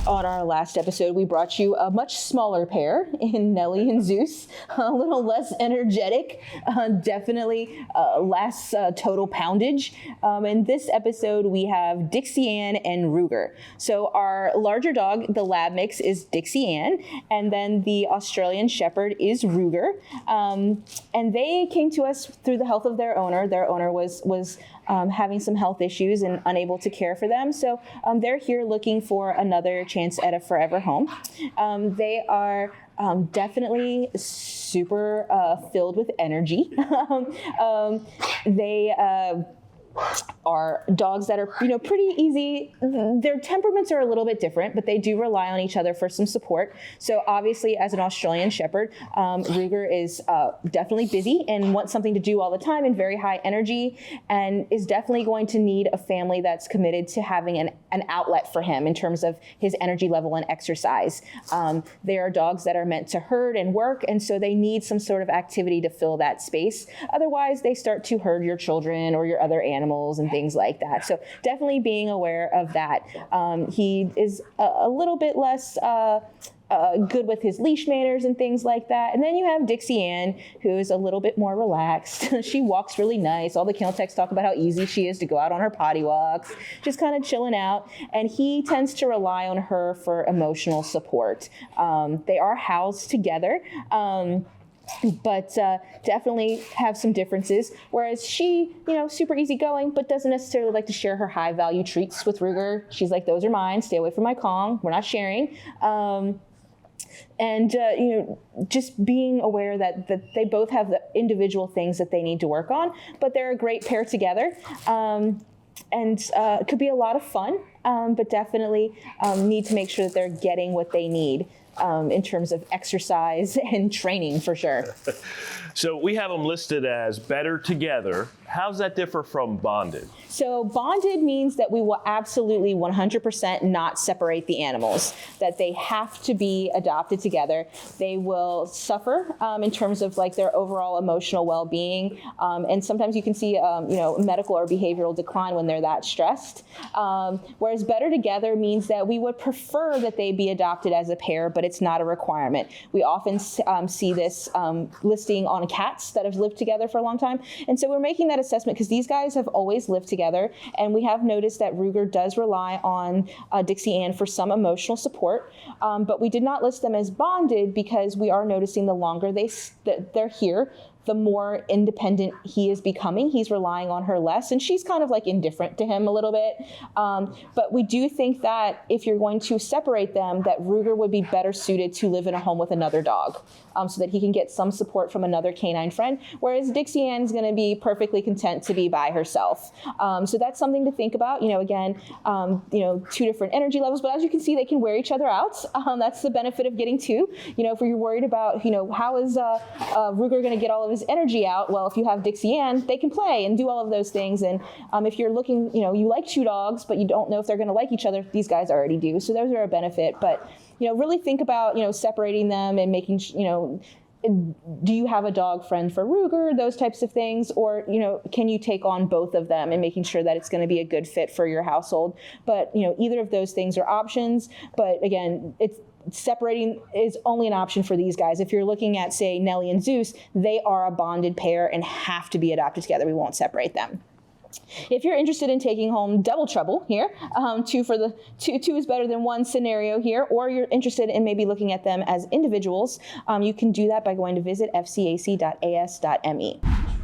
On our last episode, we brought you a much smaller pair in Nellie and Zeus, a little less energetic, definitely less total poundage. In this episode, we have Dixie Ann and Ruger. So our larger dog, the lab mix, is Dixie Ann, and then the Australian Shepherd is Ruger. And they came to us through the health of their owner. Their owner was having some health issues and unable to care for them. So they're here looking for another chance at a forever home. They are definitely super filled with energy. They are dogs that are, pretty easy. Their temperaments are a little bit different, but they do rely on each other for some support. So obviously, as an Australian Shepherd, Ruger is definitely busy and wants something to do all the time and very high energy, and is definitely going to need a family that's committed to having an outlet for him in terms of his energy level and exercise. They are dogs that are meant to herd and work, and so they need some sort of activity to fill that space. Otherwise, they start to herd your children or your other animals and things like that. So definitely being aware of that. He is a little bit less good with his leash manners and things like that. And then you have Dixie Ann, who is a little bit more relaxed. She walks really nice. All the kennel techs talk about how easy she is to go out on her potty walks, just kind of chilling out. And he tends to rely on her for emotional support. They are housed together. But definitely have some differences. Whereas she, super easygoing, but doesn't necessarily like to share her high value treats with Ruger. She's like, those are mine. Stay away from my Kong. We're not sharing. Just being aware that they both have the individual things that they need to work on, but they're a great pair together. It could be a lot of fun, but definitely need to make sure that they're getting what they need. In terms of exercise and training, for sure. So we have them listed as better together. How does that differ from bonded? So bonded means that we will absolutely 100% not separate the animals, that they have to be adopted together. They will suffer in terms of like their overall emotional well-being. And sometimes you can see, medical or behavioral decline when they're that stressed. Whereas better together means that we would prefer that they be adopted as a pair, but it's not a requirement. We often see this listing on cats that have lived together for a long time. And so we're making that assessment because these guys have always lived together. And we have noticed that Ruger does rely on Dixie Ann for some emotional support. But we did not list them as bonded because we are noticing the longer they're here, the more independent he is becoming. He's relying on her less, and she's kind of like indifferent to him a little bit. But we do think that if you're going to separate them, that Ruger would be better suited to live in a home with another dog, so that he can get some support from another canine friend, whereas Dixie Ann is going to be perfectly content to be by herself. So that's something to think about. Two different energy levels, but as you can see, they can wear each other out. That's the benefit of getting two. If you're worried about, how is Ruger going to get all of his energy out? Well, if you have Dixie Ann, they can play and do all of those things. And if you're looking, you like two dogs, but you don't know if they're going to like each other, these guys already do. So those are a benefit. But, really think about, separating them and making, do you have a dog friend for Ruger, those types of things, or, can you take on both of them and making sure that it's going to be a good fit for your household? But, either of those things are options. But again, separating is only an option for these guys. If you're looking at, say, Nellie and Zeus, they are a bonded pair and have to be adopted together. We won't separate them. If you're interested in taking home double trouble here, two is better than one scenario here, or you're interested in maybe looking at them as individuals, you can do that by going to visit fcac.as.me.